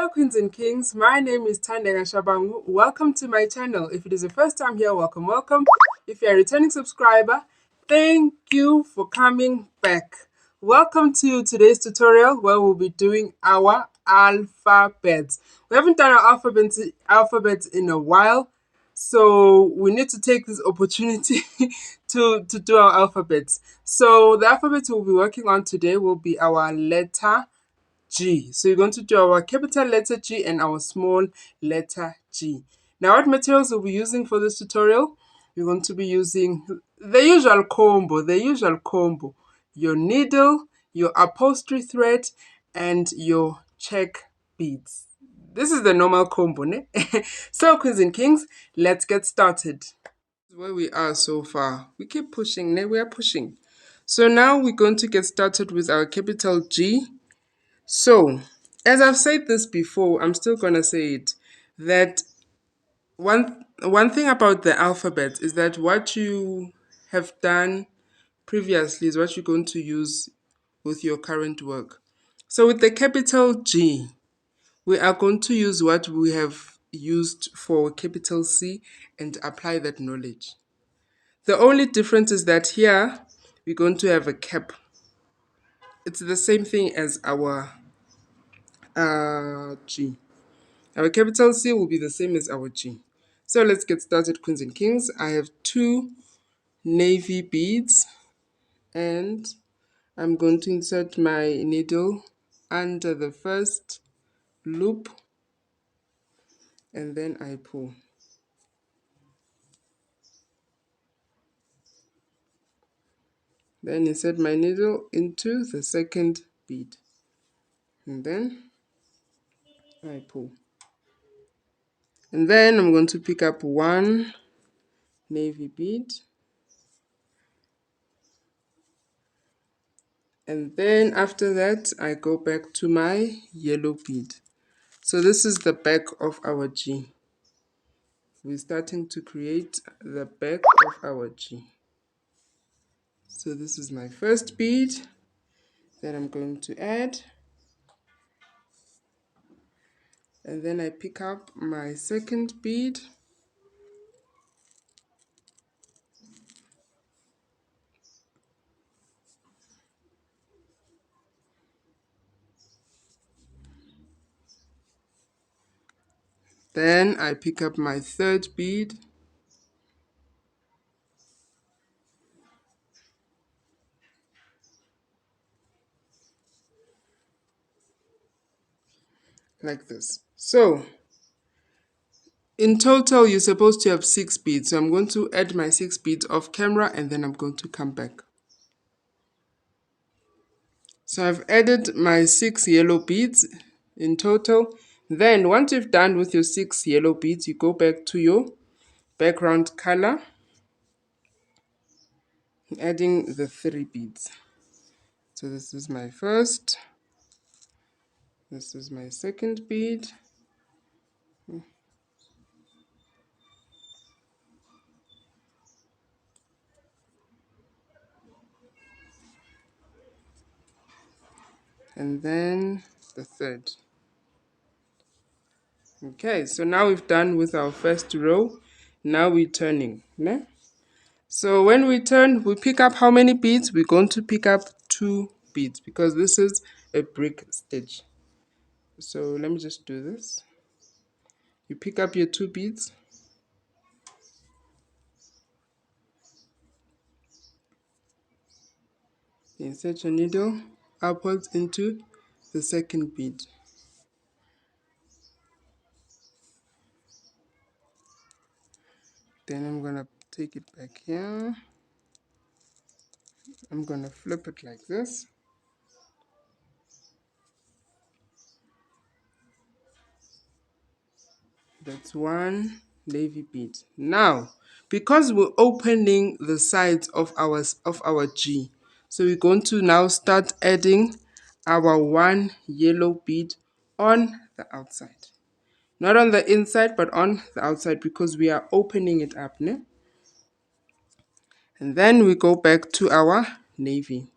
Hello, Queens and Kings. My name is Thandeka Shabangu. Welcome to my channel. If it is the first time here, welcome, welcome. If you're a returning subscriber, thank you for coming back. Welcome to today's tutorial where we'll be doing our alphabets. We haven't done our alphabets in a while, so we need to take this opportunity to do our alphabets. So the alphabets we'll be working on today will be our letter G. So you're going to do our capital letter G and our small letter G. Now what materials we'll be using for this tutorial? We're going to be using the usual combo, your needle, your upholstery thread, and your check beads. This is the normal combo, ne? So Queens and Kings, let's get started. Where we are so far. We keep pushing, ne? We are pushing. So now we're going to get started with our capital G. So, as I've said this before, I'm still going to say it, that one thing about the alphabet is that what you have done previously is what you're going to use with your current work. So with the capital G, we are going to use what we have used for capital C and apply that knowledge. The only difference is that here, we're going to have a cap. It's the same thing as our G. Our capital C will be the same as our G. So let's get started, Queens and Kings. I have 2 navy beads and I'm going to insert my needle under the first loop and then I pull. Then insert my needle into the second bead and then I pull. And then I'm going to pick up 1 navy bead. And then after that, I go back to my yellow bead. So this is the back of our G. We're starting to create the back of our G. So this is my first bead that I'm going to add. And then I pick up my second bead. Then I pick up my third bead. Like this. So in total, you're supposed to have 6 beads. So I'm going to add my 6 beads off camera and then I'm going to come back. So I've added my 6 yellow beads in total. Then once you've done with your 6 yellow beads, you go back to your background color, adding the 3 beads. So this is my first, this is my second bead, and then the third. Okay, so now we've done with our first row. Now we're turning. Ne? So when we turn, we pick up how many beads? We're going to pick up 2 beads because this is a brick stitch. So let me just do this. You pick up your 2 beads. Insert your needle upwards into the second bead. Then I'm going to take it back here. I'm going to flip it like this. That's 1 navy bead. Now, because we're opening the sides of our G, so we're going to now start adding our 1 yellow bead on the outside. Not on the inside, but on the outside because we are opening it up. Ne? And then we go back to our navy.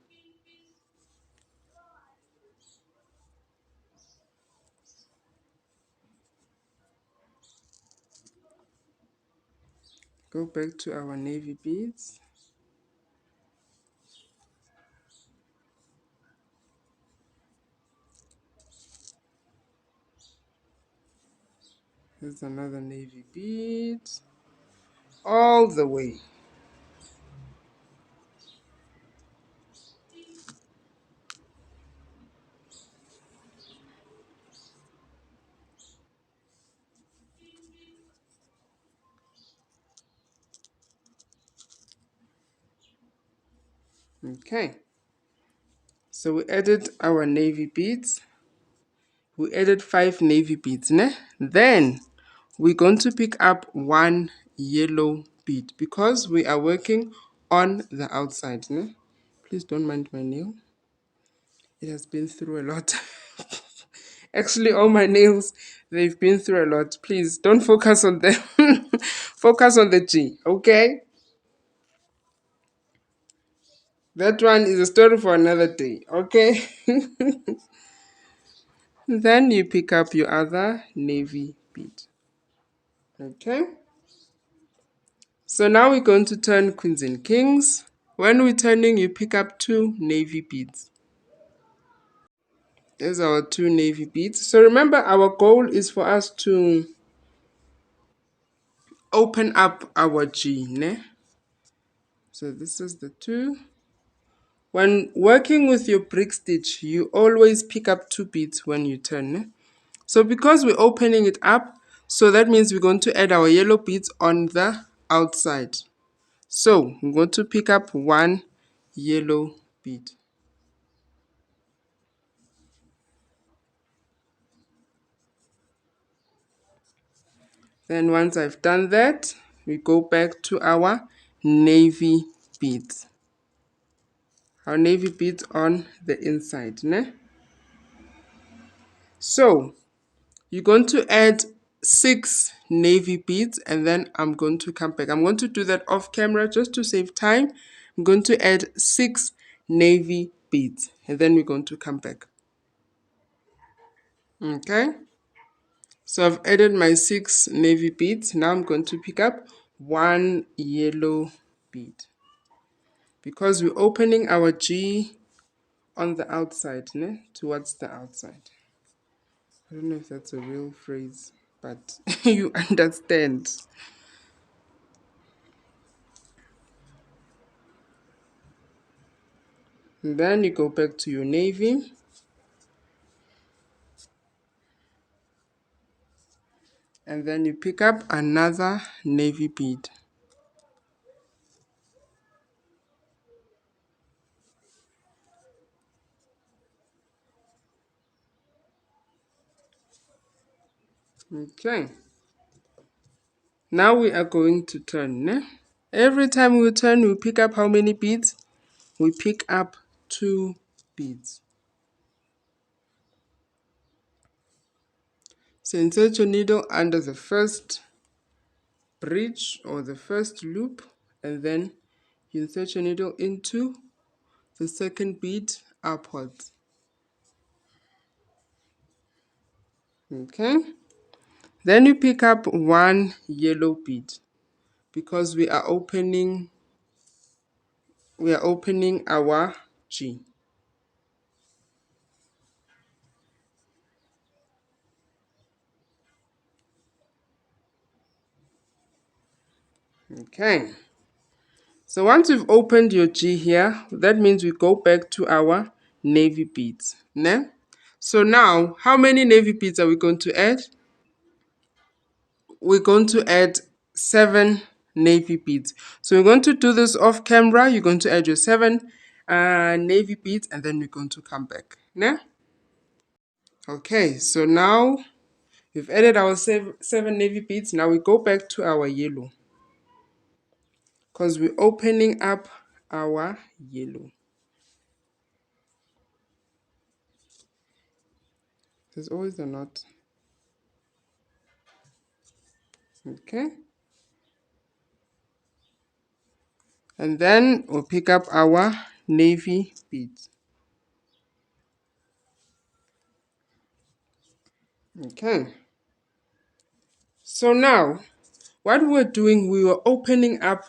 Go back to our navy beads. Here's another navy bead. All the way. Okay. So we added our navy beads. We added 5 navy beads. Ne? Then we're going to pick up 1 yellow bead because we are working on the outside. Ne? Please don't mind my nail. It has been through a lot. Actually, all my nails, they've been through a lot. Please don't focus on them. Focus on the G, okay? That one is a story for another day, okay? Then you pick up your other navy bead. Okay? So now we're going to turn queens and kings. When we're turning, you pick up 2 navy beads. There's our 2 navy beads. So remember, our goal is for us to open up our G, ne? So this is the 2. When working with your brick stitch, you always pick up 2 beads when you turn, ne? So because we're opening it up, so that means we're going to add our yellow beads on the outside. So I'm going to pick up 1 yellow bead. Then once I've done that, we go back to our navy beads. Our navy beads on the inside, ne? So you're going to add 6 navy beads and then I'm going to come back. I'm going to do that off camera just to save time. I'm going to add 6 navy beads and then we're going to come back. Okay, so I've added my 6 navy beads. Now I'm going to pick up 1 yellow bead because we're opening our G on the outside, ne? Towards the outside. I don't know if that's a real phrase, but you understand. And then you go back to your navy. And then you pick up another navy bead. Okay. Now we are going to turn. Ne? Every time we turn, we pick up how many beads? We pick up 2 beads. So insert your needle under the first bridge or the first loop and then you insert your needle into the second bead upwards. Okay, then you pick up 1 yellow bead because we are opening our G. Okay, so once you've opened your G here, that means we go back to our navy beads. Ne? So now, how many navy beads are we going to add? We're going to add 7 navy beads. So we're going to do this off camera. You're going to add your 7 navy beads and then we're going to come back. Ne? Okay, so now we've added our 7 navy beads. Now we go back to our yellow because we're opening up our yellow. There's always a knot. Okay. And then we'll pick up our navy beads. Okay. So now what we were doing, we were opening up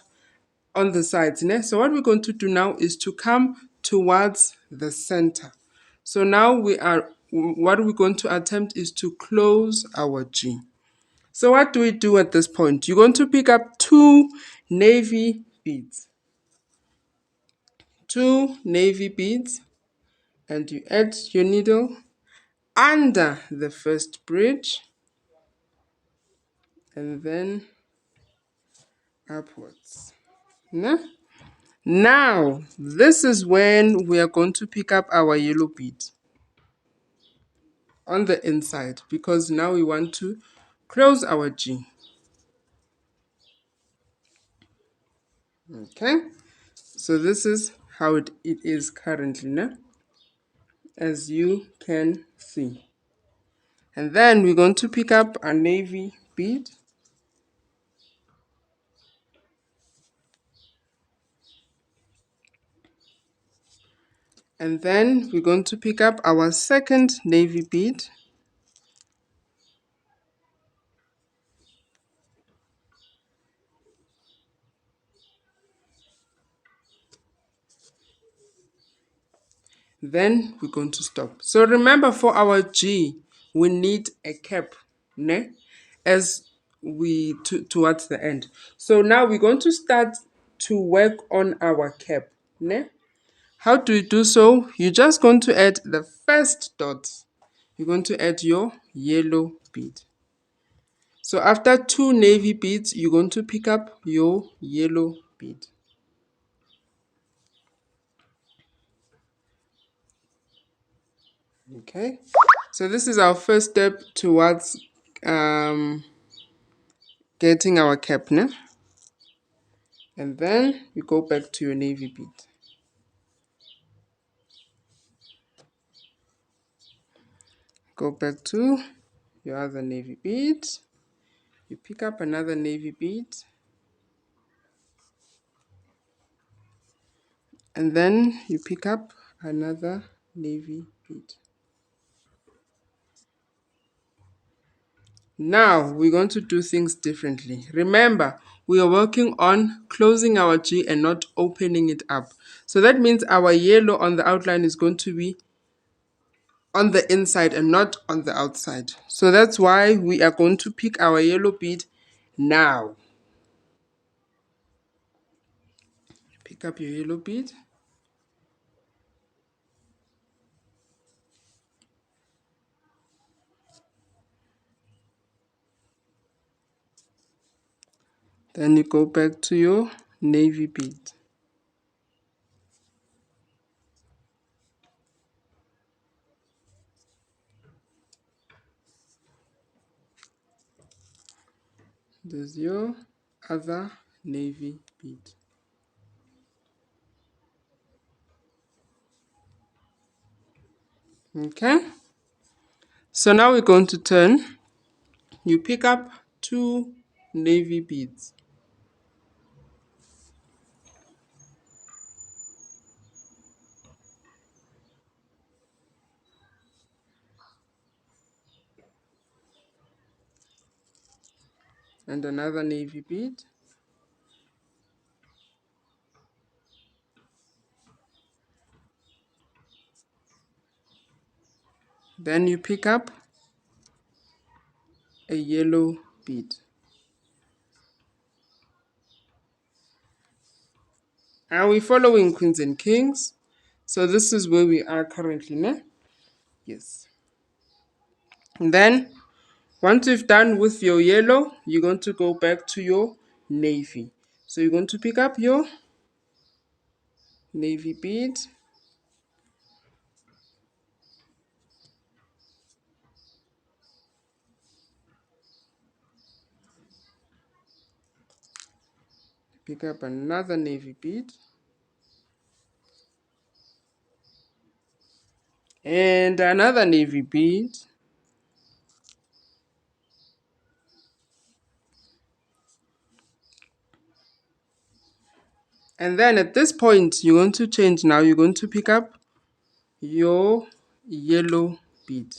on the sides. Ne? So what we're going to do now is to come towards the center. So now what we're going to attempt is to close our G. So what do we do at this point? You're going to pick up two navy beads. Two navy beads, and you add your needle under the first bridge and then upwards. Ne? Now, this is when we are going to pick up our yellow bead on the inside, because now we want to close our G. Okay, so this is how it is currently, ne? As you can see. And then we're going to pick up a navy bead. And then we're going to pick up our second navy bead. Then we're going to stop. So remember, for our G, we need a cap, ne? As towards the end. So now we're going to start to work on our cap, ne? How do you do so? You're just going to add the first dot. You're going to add your yellow bead. So after two navy beads, you're going to pick up your yellow bead. Okay, so this is our first step towards getting our cap, ne? And then you go back to your navy bead. Go back to your other navy bead. You pick up another navy bead. And then you pick up another navy bead. Now we're going to do things differently. Remember, we are working on closing our G and not opening it up. So that means our yellow on the outline is going to be on the inside and not on the outside. So that's why we are going to pick our yellow bead now. Pick up your yellow bead. Then you go back to your navy bead. There's your other navy bead. Okay, so now we're going to turn. You pick up two navy beads. And another navy bead. Then you pick up a yellow bead. Are we following queens and kings? So this is where we are currently, ne? Yes. And then once you've done with your yellow, you're going to go back to your navy. So you're going to pick up your navy bead. Pick up another navy bead. And another navy bead. And then at this point, you're going to change now. You're going to pick up your yellow bead.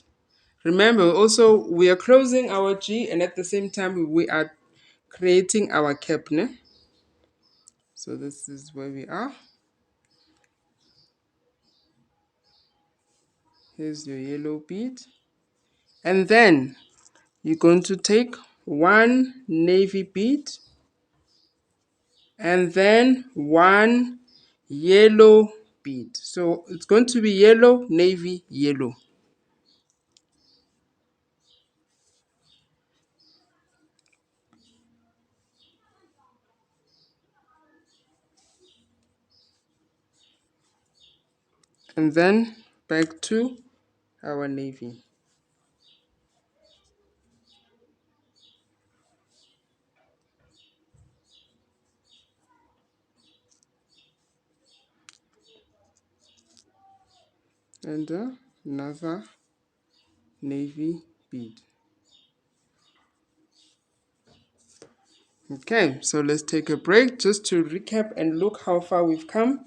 Remember, also, we are closing our G, and at the same time, we are creating our cap, ne? So this is where we are. Here's your yellow bead. And then you're going to take one navy bead and then one yellow bead. So it's going to be yellow, navy, yellow. And then back to our navy. And another navy bead. Okay, so let's take a break just to recap and look how far we've come.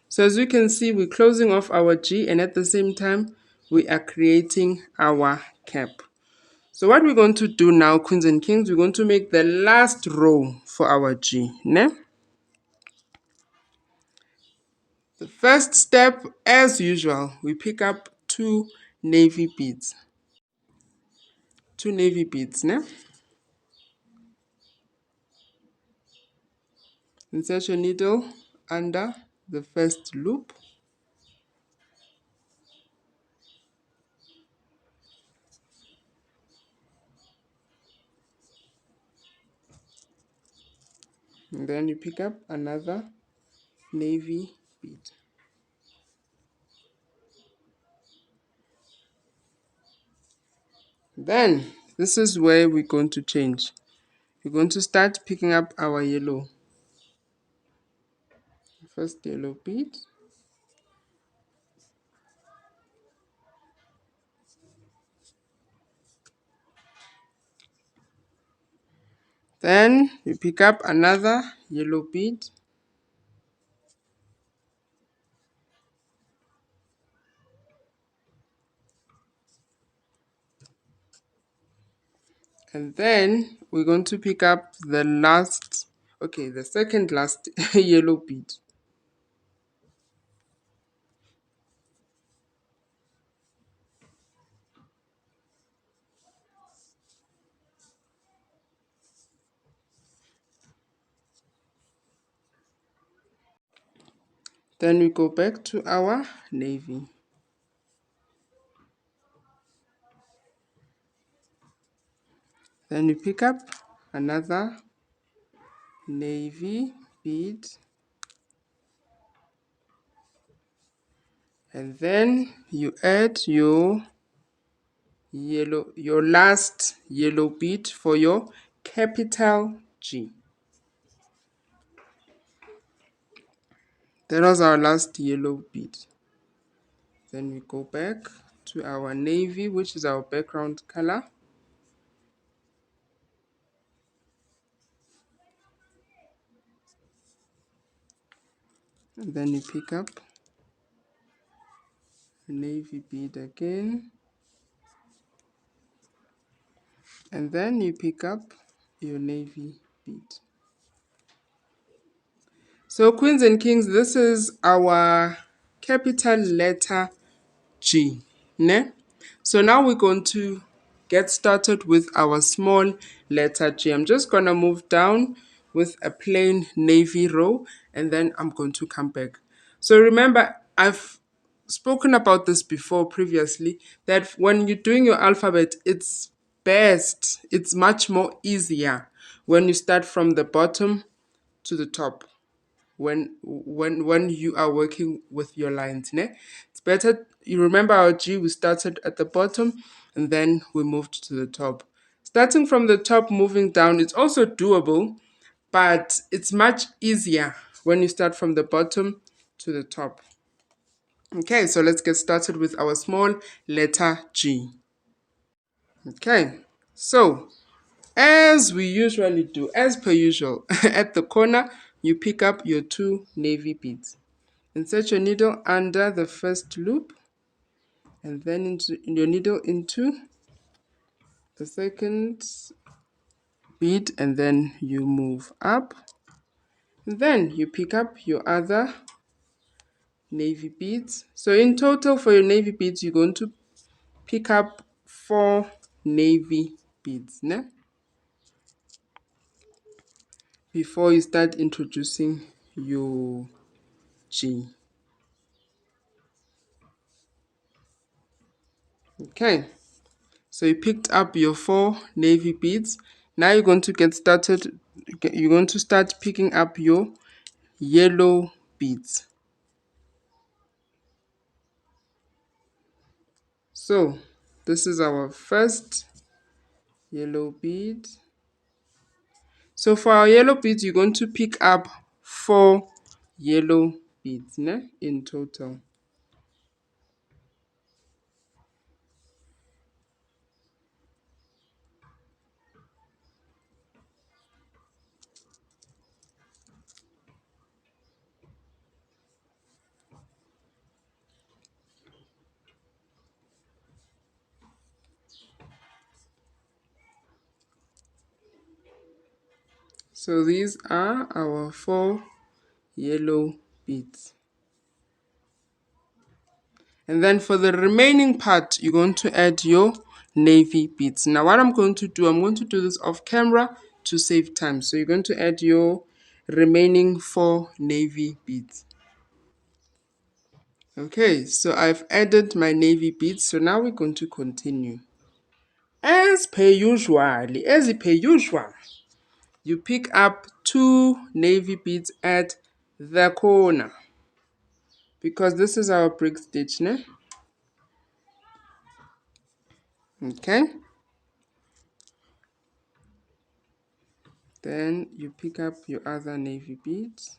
So as you can see, we're closing off our G, and at the same time, we are creating our cap. So what we're going to do now, queens and kings, we're going to make the last row for our G. Ne? The first step, as usual, we pick up two navy beads. Two navy beads. Ne? Insert your needle under the first loop. And then you pick up another navy bead. Then this is where we're going to change. We're going to start picking up our yellow. First yellow bead. Then we pick up another yellow bead. And then we're going to pick up the second last yellow bead. Then we go back to our navy. Then we pick up another navy bead. And then you add your last yellow bead for your capital G. That was our last yellow bead. Then we go back to our navy, which is our background color. And then you pick up a navy bead again. And then you pick up your navy bead. So queens and kings, this is our capital letter G. Ne? So now we're going to get started with our small letter G. I'm just going to move down with a plain navy row, and then I'm going to come back. So remember, I've spoken about this before previously, that when you're doing your alphabet, it's much more easier when you start from the bottom to the top when you are working with your lines. Ne? It's better, you remember our G, we started at the bottom and then we moved to the top. Starting from the top, moving down, it's also doable, but it's much easier when you start from the bottom to the top. Okay, so let's get started with our small letter G. Okay, so as we usually do, as per usual, at the corner, you pick up your two navy beads. Insert your needle under the first loop and then your needle into the second bead and then you move up. Then you pick up your other navy beads. So in total for your navy beads, you're going to pick up 4 navy beads, ne? Before you start introducing your G. Okay, so you picked up your 4 navy beads. Now you're going to get started. You're going to start picking up your yellow beads. So this is our first yellow bead. So for our yellow beads, you're going to pick up 4 yellow beads, ne? In total. So these are our 4 yellow beads. And then for the remaining part, you're going to add your navy beads. Now what I'm going to do this off camera to save time. So you're going to add your remaining 4 navy beads. Okay, so I've added my navy beads. So now we're going to continue. As per usual, you pick up 2 navy beads at the corner. Because this is our brick stitch, ne? Okay. Then you pick up your other navy beads.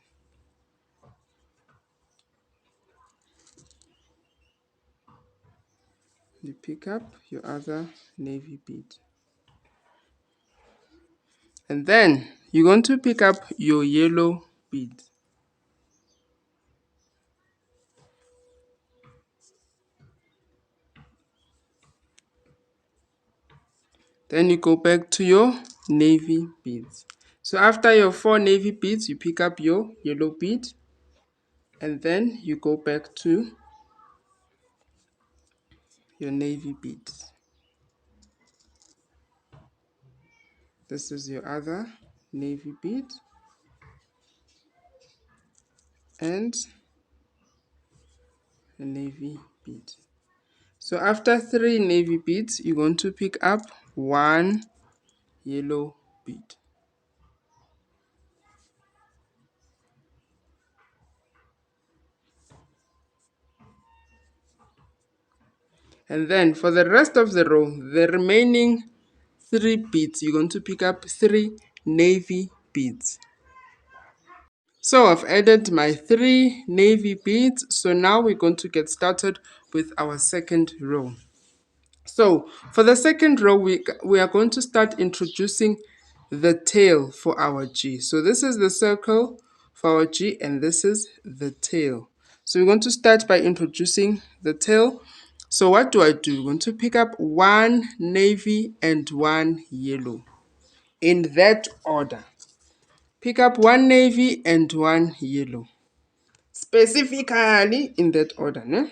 You pick up your other navy bead. And then you're going to pick up your yellow bead. Then you go back to your navy beads. So after your 4 navy beads, you pick up your yellow bead. And then you go back to your navy beads. This is your other navy bead. And a navy bead. So after 3 navy beads, you're going to pick up 1 yellow bead. And then for the rest of the row, the remaining 3 beads, you're going to pick up 3 navy beads. So I've added my 3 navy beads. So now we're going to get started with our second row. So for the second row, we are going to start introducing the tail for our G. So this is the circle for our G and this is the tail. So we're going to start by introducing the tail. So what do? We're going to pick up 1 navy and 1 yellow in that order. Pick up 1 navy and 1 yellow. Specifically in that order. Ne?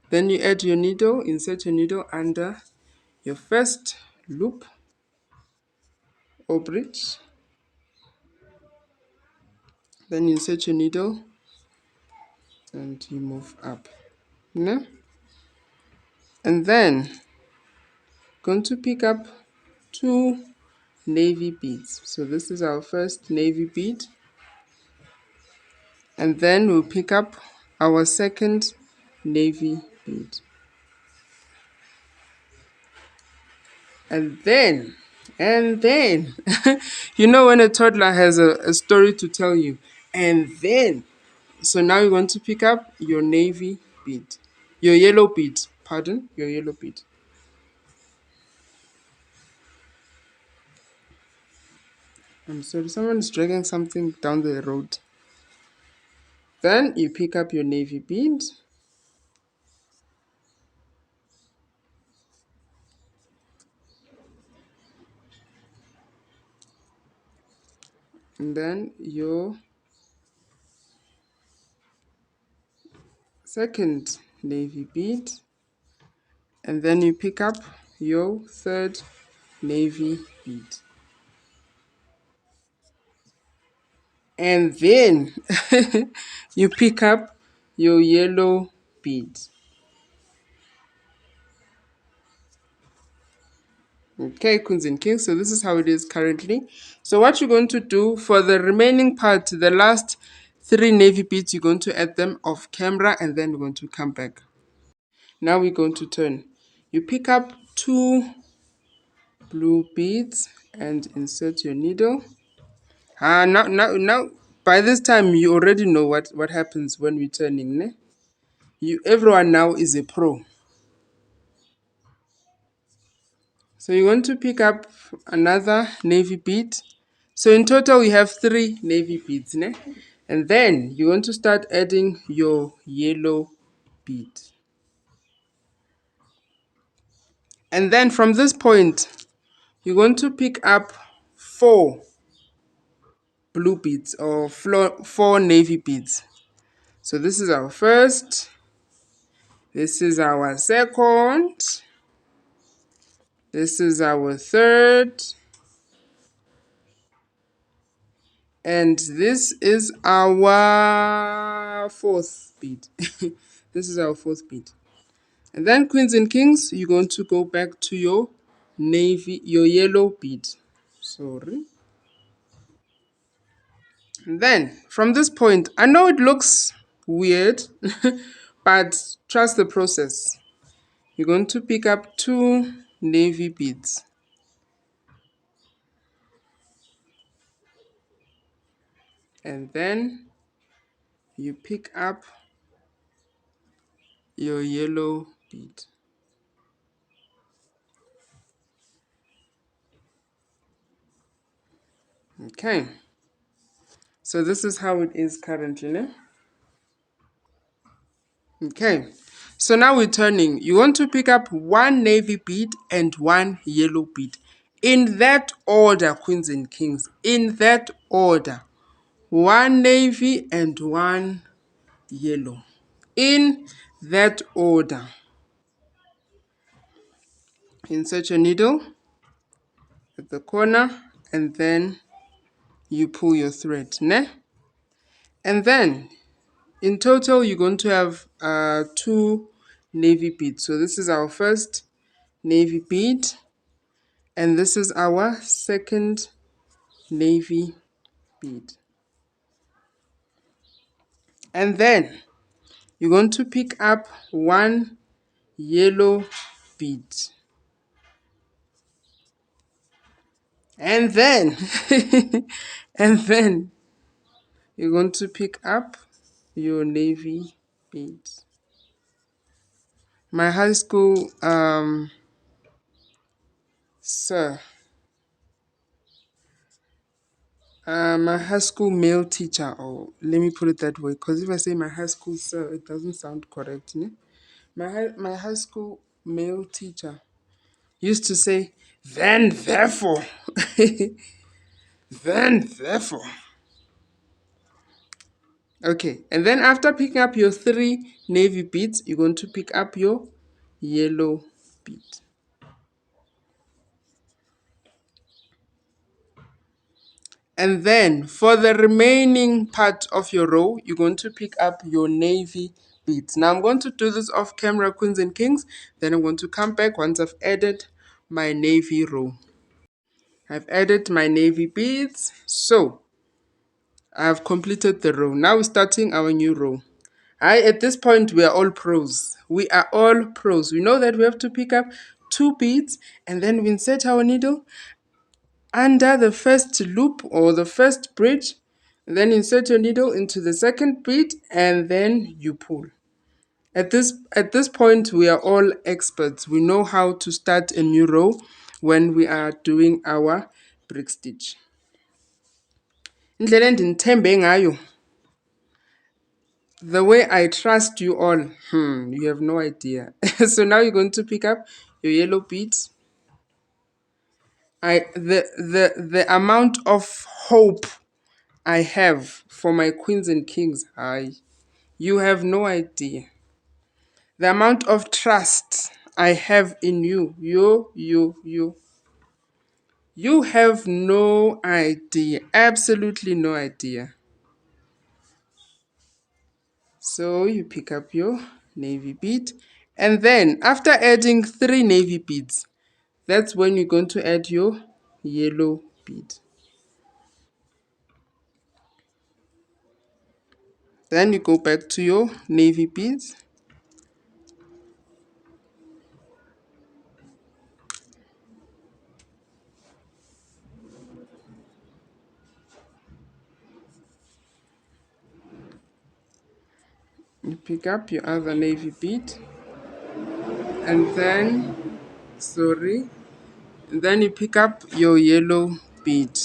Then you add your needle, insert your needle under your first loop or bridge. Then you insert your needle and you move up. Ne? And then going to pick up 2 navy beads. So this is our first navy bead. And then we'll pick up our second navy bead. And then, you know when a toddler has a story to tell you, and then, so now you're going to pick up your navy bead, your yellow bead, pardon, your yellow bead. I'm sorry, someone is dragging something down the road. Then you pick up your navy bead. and then your second navy bead, and then you pick up your third navy bead, and then you pick up your yellow bead. Okay, queens and kings, so this is how it is currently. So what you're going to do for the remaining part, the last 3 navy beads, you're going to add them off camera, and then we're going to come back. Now we're going to turn. You pick up 2 blue beads and insert your needle. Now, by this time you already know what happens when we're turning, ne? Everyone now is a pro. So you want to pick up another navy bead. So in total we have 3 navy beads, ne? And then you want to start adding your yellow bead. And then from this point, you're going to pick up 4 blue beads or 4 navy beads. So this is our first, this is our second, this is our third, and this is our fourth bead. This is our fourth bead. And then queens and kings, you're going to go back to your yellow bead. Sorry. And then from this point, I know it looks weird, but trust the process. You're going to pick up 2 navy beads. And then you pick up your yellow bead. Okay. So this is how it is currently, né? Okay. So now we're turning. You want to pick up 1 navy bead and 1 yellow bead. In that order, queens and kings. In that order. 1 navy and 1 yellow. In that order. Insert your needle at the corner and then you pull your thread, ne? And then in total you're going to have 2 navy beads. So this is our first navy bead and this is our second navy bead. And then you're going to pick up 1 yellow bead. And then and then you're going to pick up your navy beads. My high school sir, my high school male teacher, or let me put it that way, because if I say my high school sir, it doesn't sound correct. Ne? My high school male teacher used to say, then therefore, then therefore. Okay, and then after picking up your 3 navy beads, you're going to pick up your yellow bead. And then for the remaining part of your row, you're going to pick up your navy beads. Now I'm going to do this off camera, queens and kings. Then I'm going to come back once I've added my navy row. I've added my navy beads. So I've completed the row. Now we're starting our new row. At this point, we are all pros. We are all pros. We know that we have to pick up 2 beads and then we insert our needle under the first loop or the first bridge, and then insert your needle into the second bead and then you pull. At this point, we are all experts. We know how to start a new row when we are doing our brick stitch. Indlela endinithembe ngayo, the way I trust you all, you have no idea. So now you're going to pick up your yellow bead. The amount of hope I have for my queens and kings. You have no idea. The amount of trust I have in you. You have no idea. Absolutely no idea. So you pick up your navy bead. And then after adding 3 navy beads, that's when you're going to add your yellow bead. Then you go back to your navy beads. You pick up your other navy bead. And then, then you pick up your yellow bead.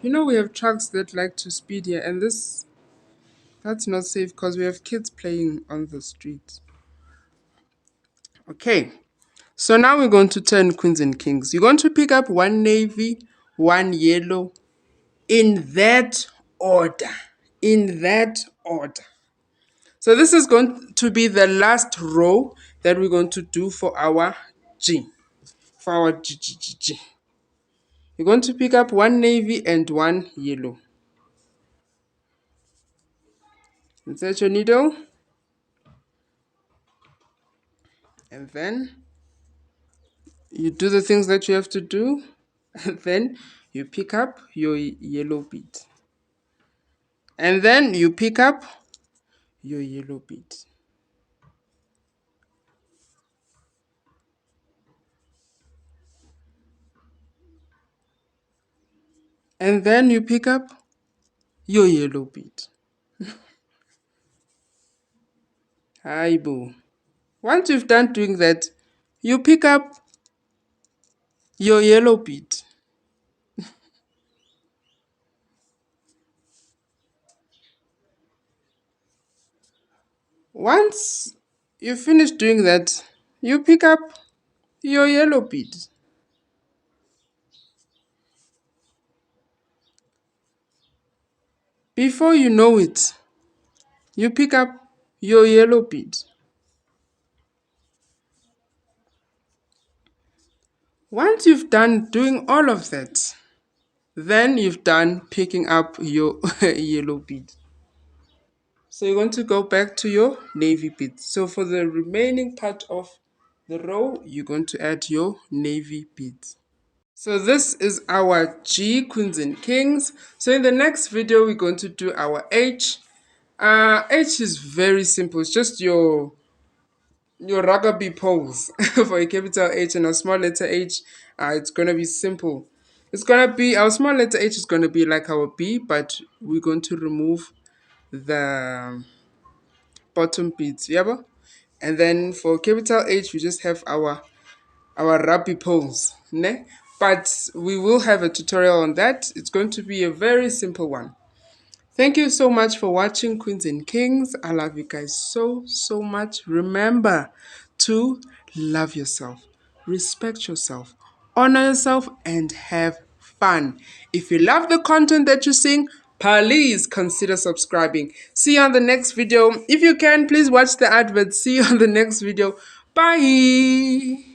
You know we have trucks that like to speed here, and that's not safe because we have kids playing on the street. Okay, so now we're going to turn queens and kings. You're going to pick up 1 navy, 1 yellow, in that order. In that order. So this is going to be the last row that we're going to do for our G. For our G, G, G, G. You're going to pick up 1 navy and 1 yellow. Insert your needle. And then you do the things that you have to do. And then you pick up your yellow bead. And then you pick up your yellow bead. And then you pick up your yellow bead. Hi, boo. Once you've done doing that, you pick up your yellow bead. Once you finish doing that, you pick up your yellow bead. Before you know it, you pick up your yellow bead. Once you've done doing all of that, then you've done picking up your yellow bead. So you're going to go back to your navy bead. So for the remaining part of the row, you're going to add your navy beads. So this is our G, queens and kings. So in the next video, we're going to do our H. H is very simple. It's just your rugby pose for a capital H and a small letter H. It's going to be simple. It's going to be, our small letter H is going to be like our B, but we're going to remove the bottom beads. Yeah? And then for capital H, we just have our rugby pose. Ne? But we will have a tutorial on that. It's going to be a very simple one. Thank you so much for watching, Queens and Kings. I love you guys so, so much. Remember to love yourself, respect yourself, honor yourself, and have fun. If you love the content that you sing, please consider subscribing. See you on the next video. If you can, please watch the advert. See you on the next video. Bye.